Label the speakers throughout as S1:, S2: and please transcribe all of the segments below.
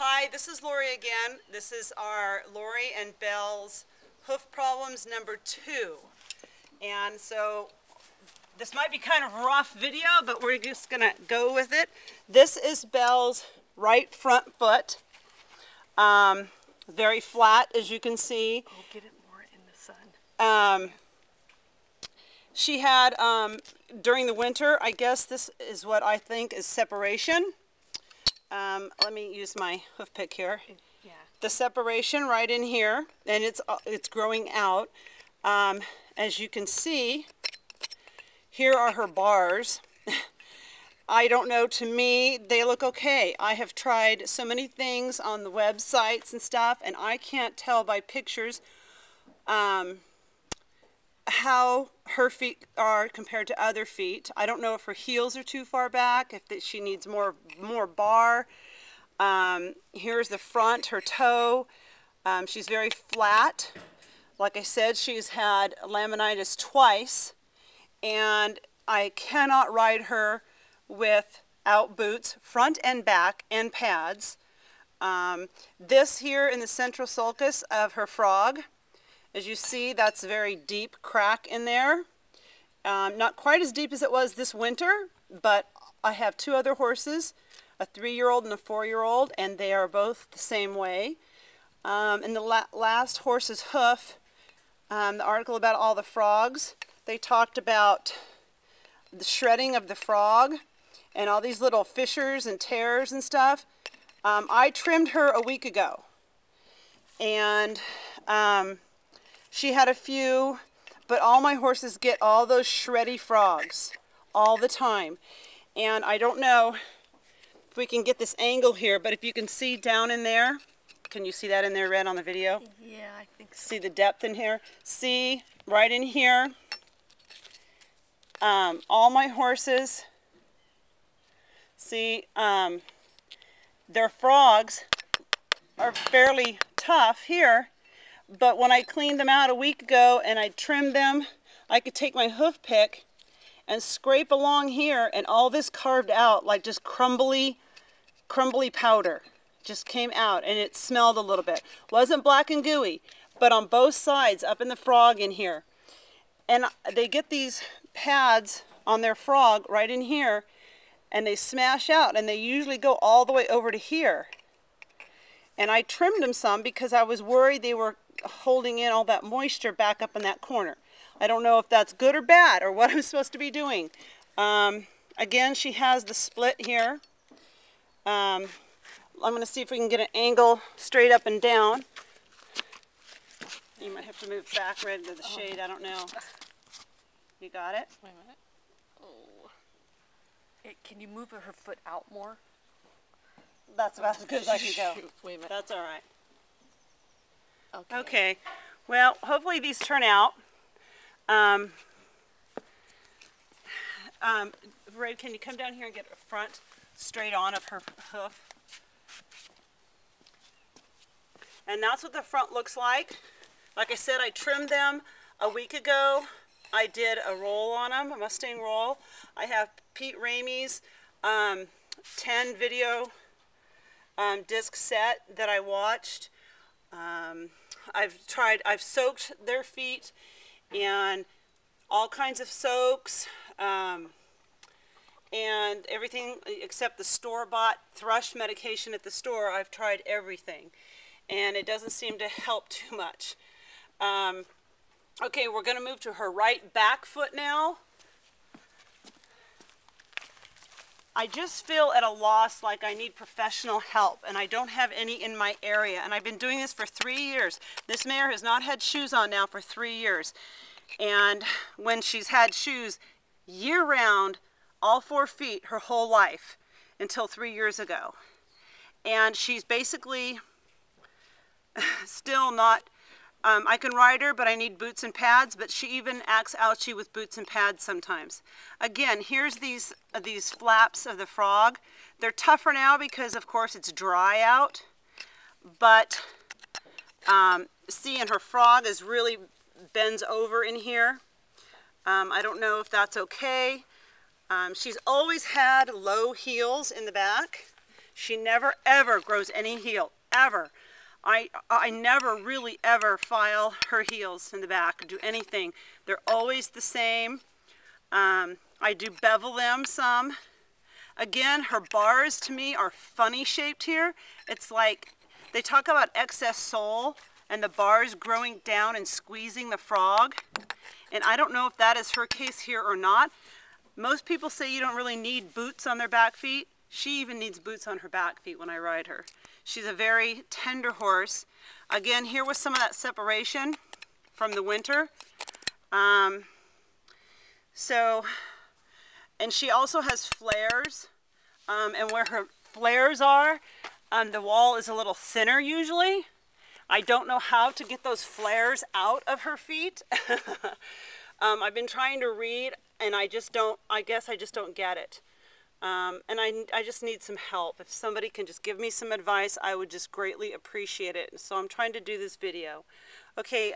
S1: Hi, this is Lori again. This is our Lori and Belle's hoof problems number 2. And so this might be kind of a rough video, but we're just gonna go with it. This is Belle's right front foot. Very flat, as you can see.
S2: Oh, get it more in the sun.
S1: She had, during the winter, I guess this is what I think is separation. Let me use my hoof pick here.
S2: Yeah.
S1: The separation right in here, and it's growing out. As you can see, here are her bars. I don't know, to me, they look okay. I have tried so many things on the websites and stuff, and I can't tell by pictures how her feet are compared to other feet. I don't know if her heels are too far back, if she needs more bar. Here's the front, her toe. She's very flat. Like I said, she's had laminitis twice, and I cannot ride her without boots, front and back, and pads. This here in the central sulcus of her frog, as you see, that's a very deep crack in there. Not quite as deep as it was this winter, but I have 2 other horses, a 3-year-old and a 4-year-old, and they are both the same way. In the last horse's hoof, the article about all the frogs, they talked about the shredding of the frog and all these little fissures and tears and stuff. I trimmed her a week ago, and she had a few, but all my horses get all those shreddy frogs all the time. And I don't know if we can get this angle here, but if you can see down in there, can you see that in there, Red, on the video?
S2: Yeah, I think so.
S1: See the depth in here? See, right in here, all my horses, see, their frogs are fairly tough here, but when I cleaned them out a week ago and I trimmed them, I could take my hoof pick and scrape along here, and all this carved out like just crumbly powder just came out, and it smelled a little bit. Wasn't black and gooey, but on both sides up in the frog in here. And they get these pads on their frog right in here, and they smash out, and they usually go all the way over to here. And I trimmed them some because I was worried they were holding in all that moisture back up in that corner. I don't know if that's good or bad or what I'm supposed to be doing. Again, she has the split here. I'm going to see if we can get an angle straight up and down. You might have to move back, Red, to the shade. I don't know. You got it?
S2: Wait a minute. Oh. Can you move her foot out more?
S1: That's about as good as I can go.
S2: Shoot, wait a minute.
S1: That's all right.
S2: Okay.
S1: Okay. Well, hopefully these turn out. Red, can you come down here and get a front straight on of her hoof? And that's what the front looks like. Like I said, I trimmed them a week ago. I did a roll on them, a Mustang roll. I have Pete Ramey's 10 video disc set that I watched. I've soaked their feet in all kinds of soaks, and everything except the store-bought thrush medication at the store. I've tried everything, and it doesn't seem to help too much. Okay, we're going to move to her right back foot now. I just feel at a loss, like I need professional help, and I don't have any in my area, and I've been doing this for 3 years. This mare has not had shoes on now for 3 years, and when she's had shoes year-round, all 4 feet, her whole life, until 3 years ago. And she's basically still not, I can ride her, but I need boots and pads, but she even acts ouchy with boots and pads sometimes. Again, here's these flaps of the frog. They're tougher now because, of course, it's dry out, but see, and her frog is really bends over in here. I don't know if that's okay. She's always had low heels in the back. She never ever grows any heel, ever. I never really ever file her heels in the back or do anything. They're always the same. I do bevel them some. Again, her bars to me are funny shaped here. It's like they talk about excess sole and the bars growing down and squeezing the frog. And I don't know if that is her case here or not. Most people say you don't really need boots on their back feet. She even needs boots on her back feet when I ride her. She's a very tender horse. Again, here was some of that separation from the winter. And she also has flares. And where her flares are, the wall is a little thinner usually. I don't know how to get those flares out of her feet. I've been trying to read, and I guess I just don't get it. And I just need some help. If somebody can just give me some advice, I would just greatly appreciate it. So I'm trying to do this video. Okay,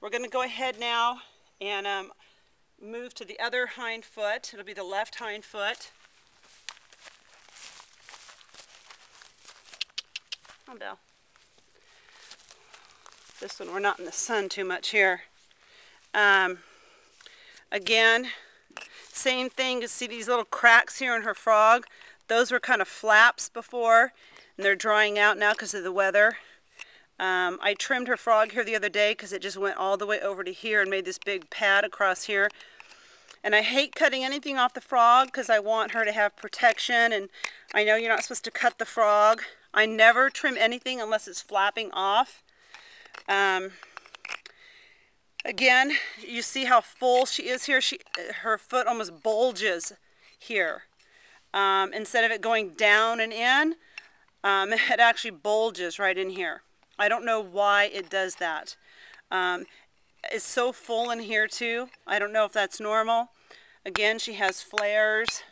S1: we're going to go ahead now and move to the other hind foot. It'll be the left hind foot. Oh, Belle. This one, we're not in the sun too much here. Again, same thing. You see these little cracks here in her frog? Those were kind of flaps before, and they're drying out now because of the weather. I trimmed her frog here the other day because it just went all the way over to here and made this big pad across here. And I hate cutting anything off the frog because I want her to have protection, and I know you're not supposed to cut the frog. I never trim anything unless it's flapping off. Again, you see how full she is here. Her foot almost bulges here. Instead of it going down and in, it actually bulges right in here. I don't know why it does that. It's so full in here too. I don't know if that's normal. Again, she has flares.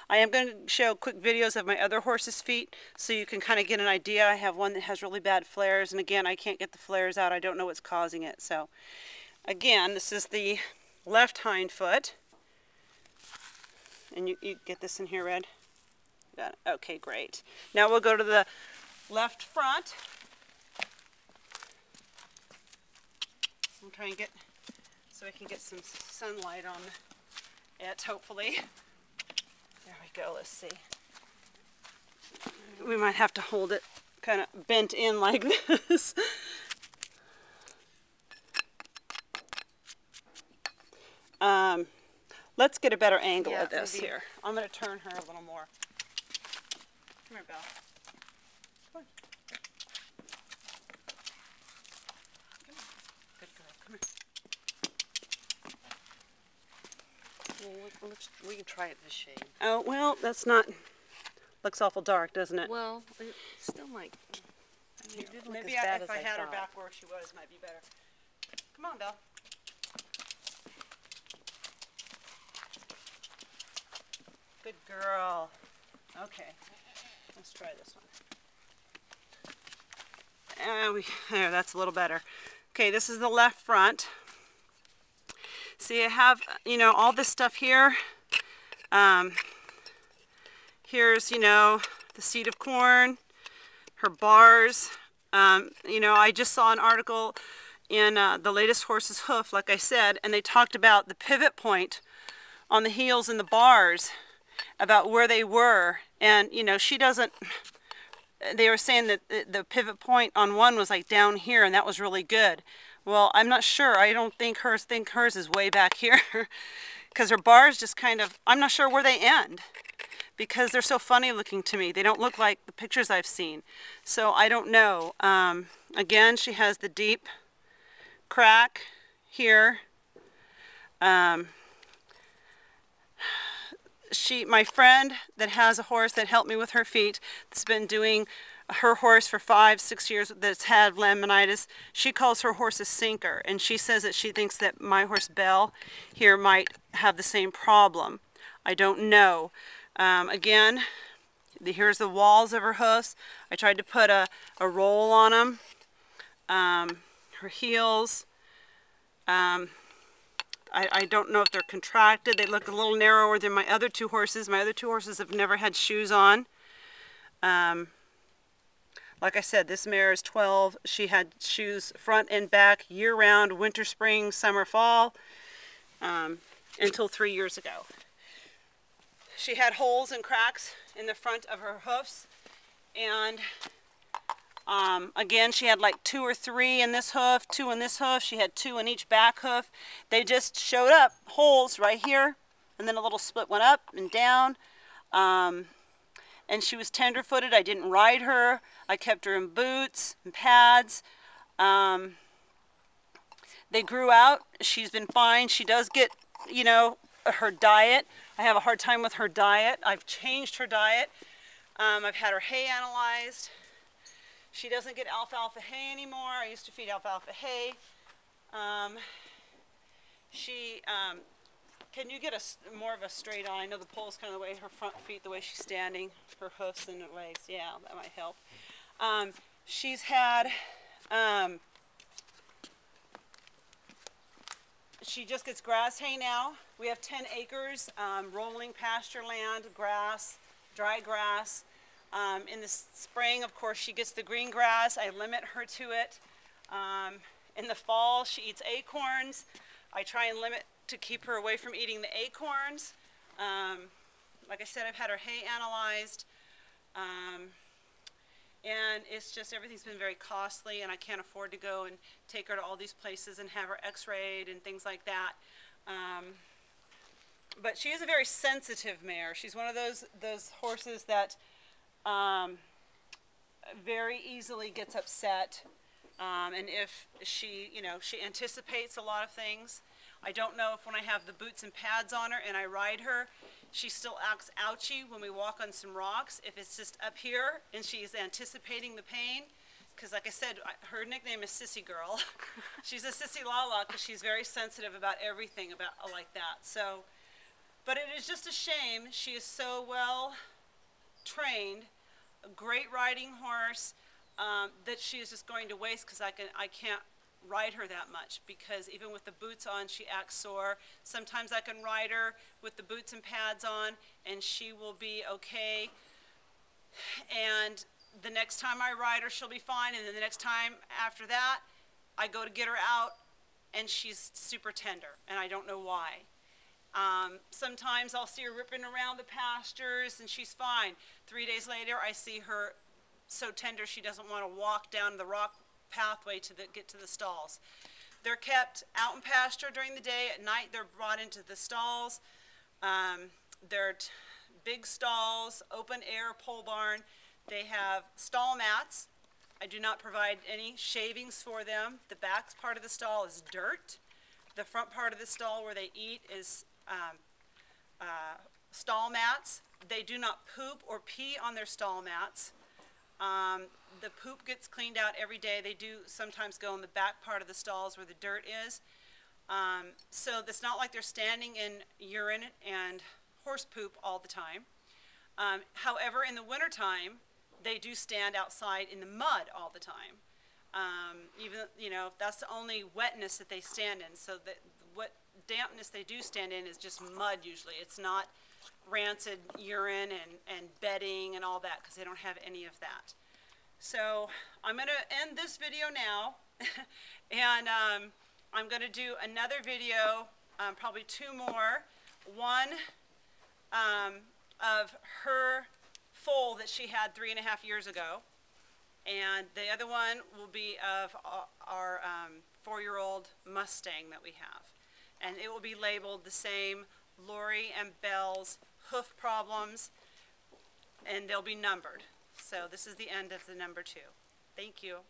S1: I am going to show quick videos of my other horse's feet so you can kind of get an idea. I have one that has really bad flares, and again, I can't get the flares out. I don't know what's causing it. So again, this is the left hind foot. And you get this in here, Red? Got it. Okay, great. Now we'll go to the left front. I'm trying to get so I can get some sunlight on it, hopefully. There we go, let's see. We might have to hold it kind of bent in like this. Let's get a better angle of this here. I'm going to turn her a little more. Come here, Belle. Come on. Good girl, come here. Well, we can try it this shade. Oh, well, that's not... Looks awful dark, doesn't it?
S2: Well, it still might... I mean, it didn't look
S1: maybe
S2: as bad
S1: if
S2: as
S1: I had her
S2: thought.
S1: back where she was, it might be better. Come on, Belle. Good girl. Okay, let's try this one. There, that's a little better. Okay, this is the left front. See, I have, you know, all this stuff here. Here's, you know, the seed of corn, her bars. You know, I just saw an article in the latest horse's hoof, like I said, and they talked about the pivot point on the heels and the bars, about where they were. And, you know, she doesn't, they were saying that the pivot point on one was like down here, and that was really good. Well, I'm not sure. I don't think hers is way back here because her bars just kind of, I'm not sure where they end because they're so funny looking to me. They don't look like the pictures I've seen. So I don't know. Again, she has the deep crack here. My friend that has a horse that helped me with her feet, that's been doing her horse for 5-6 years, that's had laminitis, she calls her horse a sinker, and she says that she thinks that my horse Belle here might have the same problem. I don't know. Again, here's the walls of her hoofs. I tried to put a roll on them. Her heels, I don't know if they're contracted. They look a little narrower than my other two horses. My other two horses have never had shoes on. Like I said, this mare is 12. She had shoes front and back year-round, winter, spring, summer, fall, until 3 years ago. She had holes and cracks in the front of her hoofs, and again, she had like 2 or 3 in this hoof, 2 in this hoof. She had 2 in each back hoof. They just showed up holes right here, and then a little split went up and down. And she was tender-footed. I didn't ride her. I kept her in boots and pads. They grew out. She's been fine. She does get, you know, her diet. I have a hard time with her diet. I've changed her diet. I've had her hay analyzed. She doesn't get alfalfa hay anymore. I used to feed alfalfa hay. Can you get more of a straight eye? I know the pole's kind of the way her front feet, the way she's standing, her hoofs and her legs. Yeah, that might help. She's had, she just gets grass hay now. We have 10 acres, rolling pasture land, grass, dry grass. In the spring, of course, she gets the green grass. I limit her to it. In the fall, she eats acorns. I try and limit to keep her away from eating the acorns. Like I said, I've had her hay analyzed. And it's just, everything's been very costly, and I can't afford to go and take her to all these places and have her x-rayed and things like that. But she is a very sensitive mare. She's one of those horses that very easily gets upset. And if she, you know, she anticipates a lot of things. I don't know if when I have the boots and pads on her and I ride her, she still acts ouchy when we walk on some rocks. If it's just up here and she's anticipating the pain, because like I said, her nickname is Sissy Girl. She's a sissy lala because she's very sensitive about everything about like that. So, but it is just a shame. She is so well trained, a great riding horse, that she is just going to waste because I can't ride her that much, because even with the boots on she acts sore. Sometimes I can ride her with the boots and pads on and she will be okay, and the next time I ride her she'll be fine, and then the next time after that I go to get her out and she's super tender and I don't know why. Sometimes I'll see her ripping around the pastures and she's fine. 3 days later I see her so tender she doesn't want to walk down the rock pathway to get to the stalls. They're kept out in pasture during the day. At night they're brought into the stalls. They're big stalls, open air pole barn. They have stall mats. I do not provide any shavings for them. The back part of the stall is dirt. The front part of the stall where they eat is stall mats. They do not poop or pee on their stall mats. The poop gets cleaned out every day. They do sometimes go in the back part of the stalls where the dirt is. So it's not like they're standing in urine and horse poop all the time. However, in the wintertime, they do stand outside in the mud all the time. Even, you know, that's the only wetness that they stand in. So what dampness they do stand in is just mud usually. It's not rancid urine and bedding and all that, because they don't have any of that. So I'm going to end this video now, and I'm going to do another video, probably 2 more. One of her foal that she had 3.5 years ago, and the other one will be of our 4-year-old Mustang that we have. And it will be labeled the same, Lori and Belle's hoof problems, and they'll be numbered. So this is the end of the number 2. Thank you.